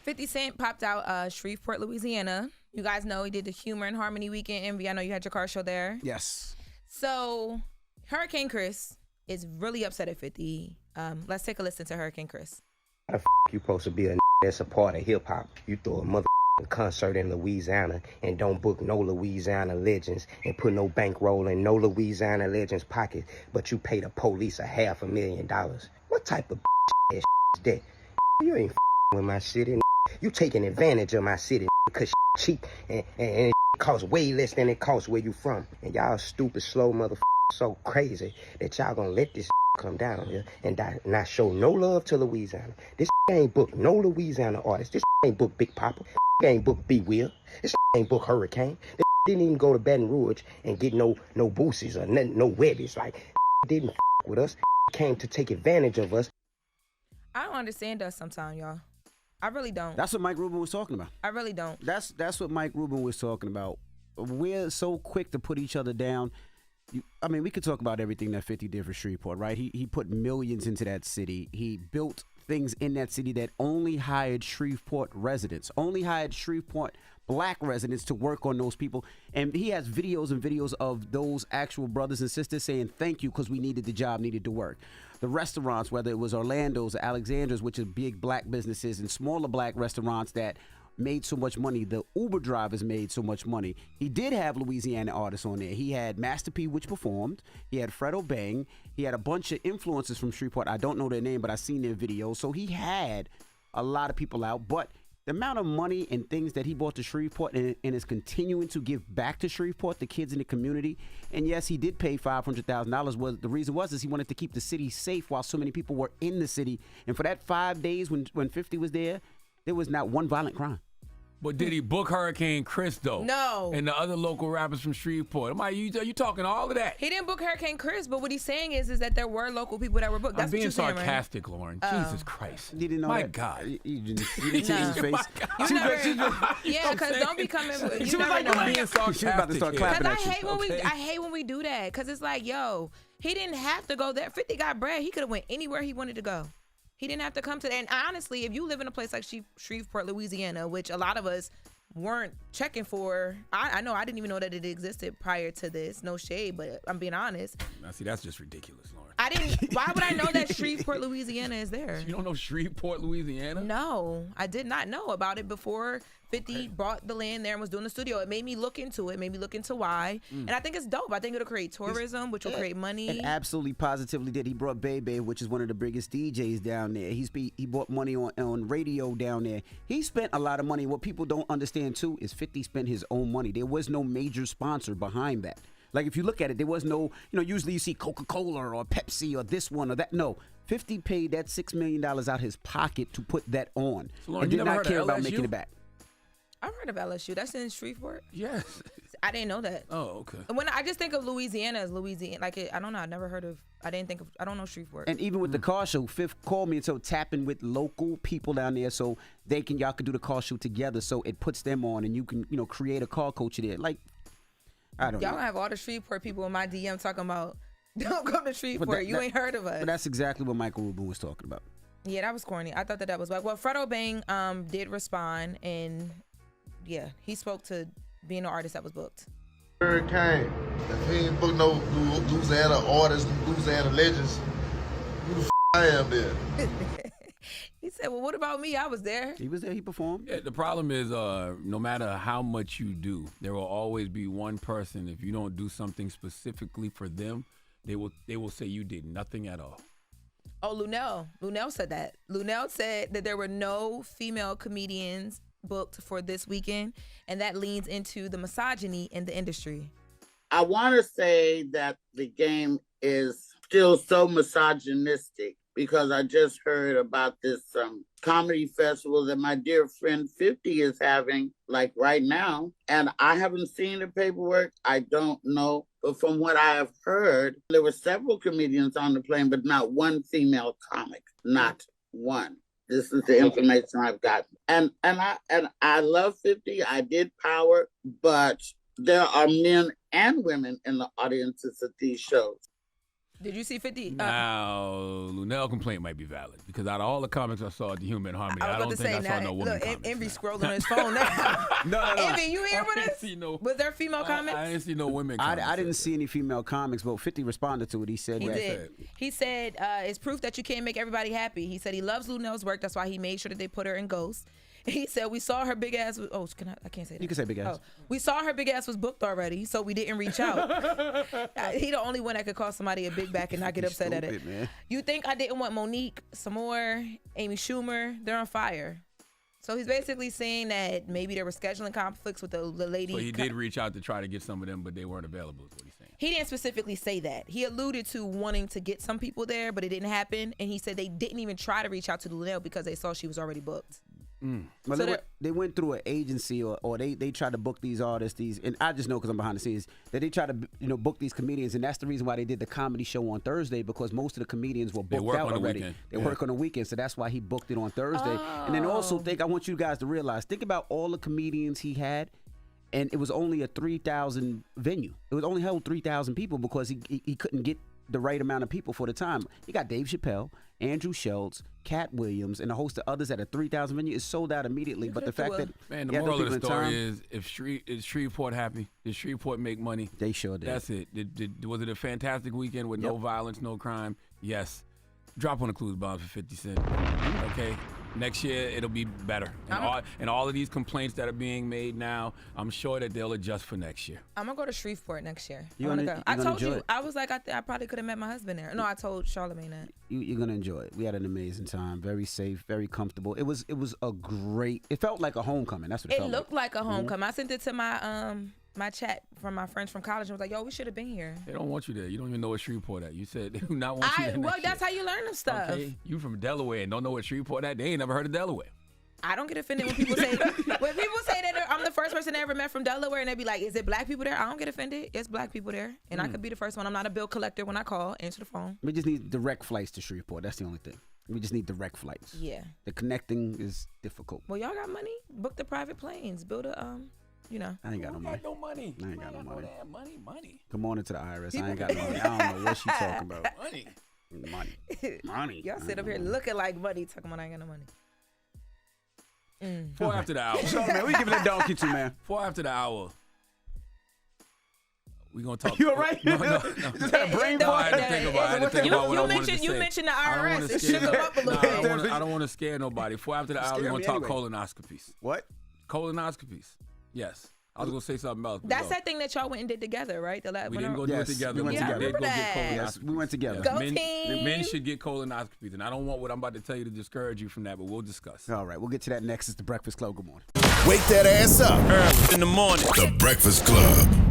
50 Cent popped out Shreveport, Louisiana. You guys know he did the Humor and Harmony Weekend Envy. I know you had your car show there. Yes. So Hurricane Chris is really upset at 50. Let's take a listen to Hurricane Chris. How the you supposed to be a that's a part of hip hop? You throw a concert in Louisiana and don't book no Louisiana legends and put no bankroll in no Louisiana legends pocket, but you pay the police $500,000. What type of is that? You ain't with my city. You taking advantage of my city because cheap and it costs way less than it costs where you from. And y'all stupid, slow so crazy that y'all gonna let this come down here and not show no love to Louisiana. This ain't book no Louisiana artist. This ain't book Big Papa. This ain't book B Will. This ain't book Hurricane. This didn't even go to Baton Rouge and get no boosies or no webbies. Like didn't with us. Came to take advantage of us. I don't understand us sometimes, y'all. I really don't. That's what Mike Rubin was talking about. I really don't. That's what Mike Rubin was talking about. We're so quick to put each other down. I mean, we could talk about everything that 50 did for Shreveport, right? He put millions into that city. He built things in that city that only hired Shreveport residents, only hired Shreveport black residents to work on those people. And he has videos and videos of those actual brothers and sisters saying thank you because we needed the job, needed to work. The restaurants, whether it was Orlando's, Alexander's, which are big black businesses, and smaller black restaurants that made so much money. The Uber drivers made so much money. He did have Louisiana artists on there. He had Master P, which performed. He had Fredo Bang. He had a bunch of influencers from Shreveport. I don't know their name, but I seen their videos. So he had a lot of people out. But the amount of money and things that he brought to Shreveport and is continuing to give back to Shreveport, the kids in the community. And yes, he did pay $500,000. The reason was he wanted to keep the city safe while so many people were in the city. And for that 5 days when 50 was there was not one violent crime. But did he book Hurricane Chris, though? No. And the other local rappers from Shreveport? You talking all of that? He didn't book Hurricane Chris, but what he's saying is that there were local people that were booked. That's I'm being what you're sarcastic, saying, right? Lauren. Jesus Christ. You didn't know My that? God. You didn't see his face? Yeah, because don't be coming. She was like, I'm being sarcastic. She was about to start clapping Because at you. I hate when we do that. Because it's like, yo, he didn't have to go there. 50 got bread. He could have went anywhere he wanted to go. He didn't have to come to that. And honestly, if you live in a place like Shreveport, Louisiana, which a lot of us weren't checking for, I know I didn't even know that it existed prior to this. No shade, but I'm being honest. Now, see, that's just ridiculous, Lauren. I didn't. Why would I know that Shreveport, Louisiana is there? You don't know Shreveport, Louisiana? No, I did not know about it before 50 brought the land there and was doing the studio. It made me look into it, made me look into why. And I think it's dope. I think it'll create tourism, which will create money. It absolutely positively did. He brought Bebe, which is one of the biggest DJs down there. He brought money on radio down there. He spent a lot of money. What people don't understand, too, is 50 spent his own money. There was no major sponsor behind that. Like, if you look at it, there was no, usually you see Coca-Cola or Pepsi or this one or that. No, 50 paid that $6 million out his pocket to put that on. So, Lauren, and did not care about LSU? making it back. I've heard of LSU. That's in Shreveport? Yes. I didn't know that. Oh, okay. When I just think of Louisiana as Louisiana, I don't know. I never heard of, I don't know Shreveport. And even with the car show, Fifth called me and so tapping with local people down there so y'all can do the car show together so it puts them on and you can, create a car culture there. Like, I don't know. Y'all have all the Shreveport people in my DM talking about, don't come to Shreveport. You ain't heard of us. But that's exactly what Michael Rubin was talking about. Yeah, that was corny. I thought that was like, well, Fredo Bang did respond, and yeah, he spoke to being an artist that was booked. Hurricane. If he ain't booked no Louisiana artists, Louisiana legends, who the I am there? He said, well, what about me? I was there. He was there. He performed. Yeah, the problem is no matter how much you do, there will always be one person. If you don't do something specifically for them, they will say you did nothing at all. Oh, Lunel said that. Lunel said that there were no female comedians booked for this weekend, and that leans into the misogyny in the industry. I want to say that the game is still so misogynistic because I just heard about this comedy festival that my dear friend 50 is having, like right now, and I haven't seen the paperwork. I don't know. But from what I have heard, there were several comedians on the plane, but not one female comic. Not one. This is the information I've gotten. And I love 50. I did Power, but there are men and women in the audiences at these shows. Did you see 50? Now, Lunel complaint might be valid because out of all the comics I saw at the Human Harmony, I don't think I saw no woman comics. Envy scrolling on his phone now. No. Envy, you here with us? Was there female comics? I didn't see no women comics. I didn't see any female comics, but 50 responded to it. He said He that. did. He said it's proof that you can't make everybody happy. He said he loves Lunel's work. That's why he made sure that they put her in Ghost. He said we saw her big ass. I can't say that. You can say big ass. Oh, we saw her big ass was booked already, so we didn't reach out. He the only one that could call somebody a big back and not get upset at it. Man. You think I didn't want Monique, Samore, Amy Schumer? They're on fire. So he's basically saying that maybe there were scheduling conflicts with the lady. So he did reach out to try to get some of them, but they weren't available. Is what he's saying. He didn't specifically say that. He alluded to wanting to get some people there, but it didn't happen. And he said they didn't even try to reach out to Lunel because they saw she was already booked. Well, So they went through an agency or they tried to book these artists, and I just know because I'm behind the scenes that they try to book these comedians, and that's the reason why they did the comedy show on Thursday, because most of the comedians were booked out already. They work on the weekend, so that's why he booked it on Thursday. And then also I want you guys to realize, think about all the comedians he had, and it was only a 3,000 venue. It was only held 3,000 people because he couldn't get the right amount of people for the time. He got Dave Chappelle, Andrew Schultz, Cat Williams, and a host of others at a 3,000 venue. Is sold out immediately. But the fact that the moral of the story is, is Shreveport happy? Did Shreveport make money? They sure did. That's it. Was it a fantastic weekend with no violence, no crime? Yes. Drop on the clues bomb for 50 Cent. Okay. Next year it'll be better. And all of these complaints that are being made now, I'm sure that they'll adjust for next year. I'm gonna go to Shreveport next year. I told you. I was like, I probably could have met my husband there. No, I told Charlamagne that. You're gonna enjoy it. We had an amazing time. Very safe, very comfortable. It was a great. It felt like a homecoming. That's what it felt looked like a homecoming. I sent it to my chat from my friends from college and was like, yo, we should have been here. They don't want you there. You don't even know what Shreveport at. You said they do not want you there. Well, that's how you learn the stuff. Okay. You from Delaware and don't know what Shreveport at. They ain't never heard of Delaware. I don't get offended when people say that I'm the first person I ever met from Delaware, and they be like, is it black people there? I don't get offended. It's black people there, and I could be the first one. I'm not a bill collector when I call. Answer the phone. We just need direct flights to Shreveport. That's the only thing. We just need direct flights. Yeah. The connecting is difficult. Well, y'all got money? Book the private planes. Build a I ain't got no money. I ain't got no money. Money. Come on into the IRS. I ain't got no money. I don't know what she talking about. Money. Y'all sit up here looking like money, talking about I ain't got no money. 4 after the hour. So, man, we giving that donkey to, man. 4 after the hour. We gonna talk. You all right? No. Just had a brain fart. I had to think about what I wanted to say. You mentioned the IRS. It shook them up a little bit. I don't want to scare nobody. 4 after the hour, we're gonna talk colonoscopies. What? Colonoscopies. Yes. I was gonna say something else. That's that thing that y'all went and did together, right? We didn't go do it together. We went together. We did go get colonoscopies. Yes, we went together. Go team. Men should get colonoscopies, and I don't want what I'm about to tell you to discourage you from that, but we'll discuss. All right, we'll get to that next. It's the Breakfast Club. Good morning. Wake that ass up early in the morning. The Breakfast Club.